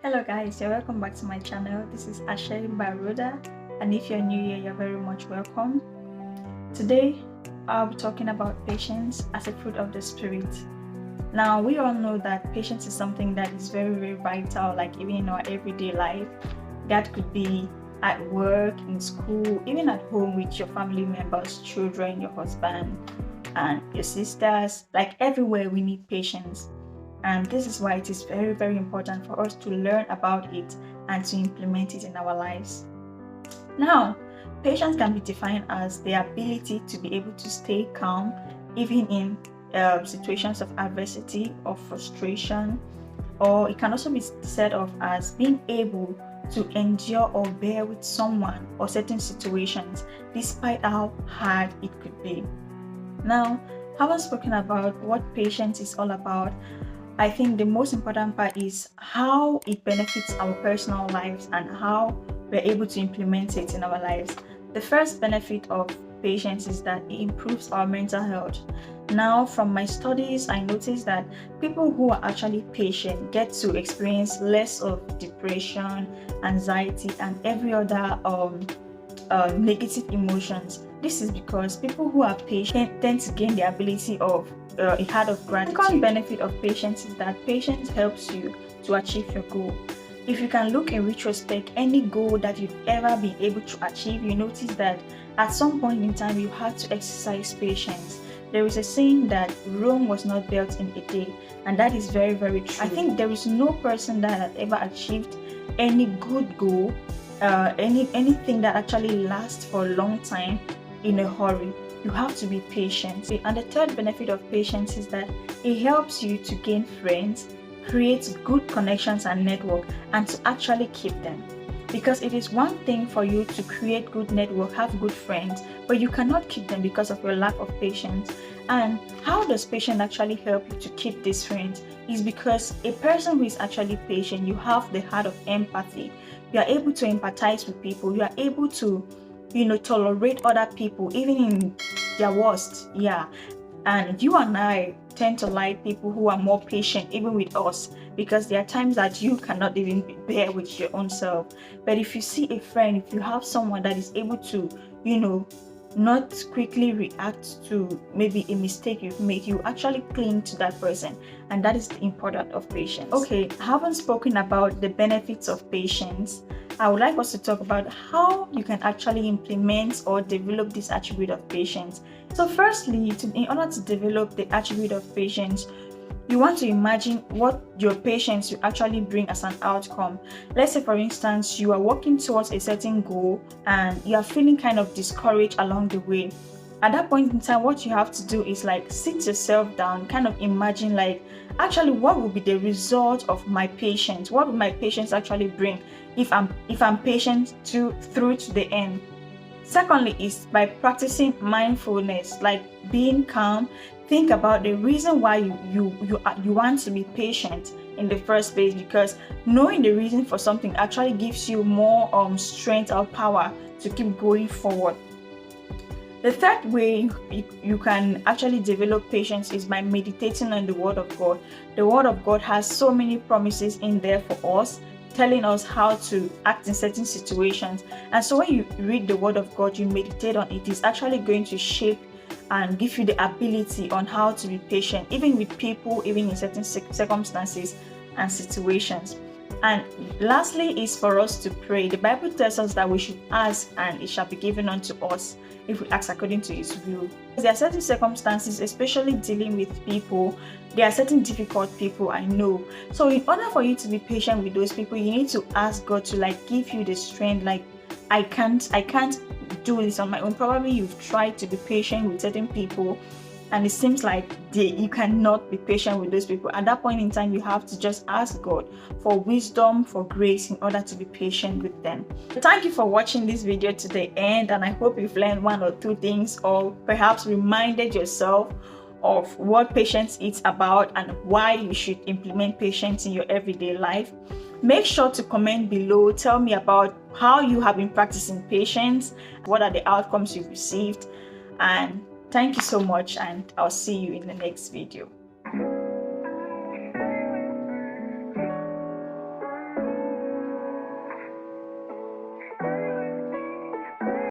Hello guys, you're welcome back to my channel. This is Ashei by Rhoda, and if you're new here, you're very much welcome. Today I'll be talking about patience as a fruit of the spirit. Now we all know that patience is something that is very vital, like even in our everyday life. That could be at work, in school, even at home with your family members, children, your husband and your sisters. Like everywhere we need patience. And this is why it is very important for us to learn about it and to implement it in our lives. Now, patience can be defined as the ability to be able to stay calm even in situations of adversity or frustration, or it can also be said of as being able to endure or bear with someone or certain situations despite how hard it could be. Now, having spoken about what patience is all about, I think the most important part is how it benefits our personal lives and how we're able to implement it in our lives. The first benefit of patience is that it improves our mental health. Now, from my studies, I noticed that people who are actually patient get to experience less of depression, anxiety, and every other negative emotions. This is because people who are patient tend to gain the ability of a heart of gratitude. The second benefit of patience is that patience helps you to achieve your goal. If you can look in retrospect, any goal that you've ever been able to achieve, you notice that at some point in time you had to exercise patience. There is a saying that Rome was not built in a day, and that is very true. I think there is no person that has ever achieved any good goal, anything that actually lasts for a long time in a hurry. You have to be patient. And the third benefit of patience is that it helps you to gain friends, create good connections and network, and to actually keep them. Because it is one thing for you to create good network, have good friends, but you cannot keep them because of your lack of patience. And how does patience actually help you to keep these friends? Is because a person who is actually patient, you have the heart of empathy. You are able to empathize with people. You are able to tolerate other people even in their worst. And you and I tend to like people who are more patient even with us, because there are times that you cannot even bear with your own self. But if you see a friend, if you have someone that is able to not quickly react to maybe a mistake you've made, you actually cling to that person, and that is the importance of patience. Okay, having spoken about the benefits of patience, I would like us to talk about how you can actually implement or develop this attribute of patience. So firstly, in order to develop the attribute of patience, you want to imagine what your patience will actually bring as an outcome. Let's say, for instance, you are working towards a certain goal and you are feeling kind of discouraged along the way. At that point in time, what you have to do is like sit yourself down, kind of imagine like, actually, what will be the result of my patience? What will my patience actually bring if I'm patient through to the end? Secondly is by practicing mindfulness, like being calm. Think about the reason why you want to be patient in the first place, because knowing the reason for something actually gives you more strength or power to keep going forward. The third way you can actually develop patience is by meditating on the Word of God. The Word of God has so many promises in there for us, telling us how to act in certain situations. And so when you read the Word of God, you meditate on it, it's actually going to shape and give you the ability on how to be patient, even with people, even in certain circumstances and situations. And lastly is for us to pray. The Bible tells us that we should ask and it shall be given unto us if we ask according to His will. There are certain circumstances, especially dealing with people. There are certain difficult people, I know. So in order for you to be patient with those people, you need to ask God to like give you the strength. Like, I can't do this on my own. Probably you've tried to be patient with certain people and it seems like you cannot be patient with those people. At that point in time, you have to just ask God for wisdom, for grace in order to be patient with them. Thank you for watching this video to the end, and I hope you've learned one or two things, or perhaps reminded yourself of what patience is about and why you should implement patience in your everyday life. Make sure to comment below. Tell me about how you have been practicing patience, what are the outcomes you've received, and thank you so much, and I'll see you in the next video.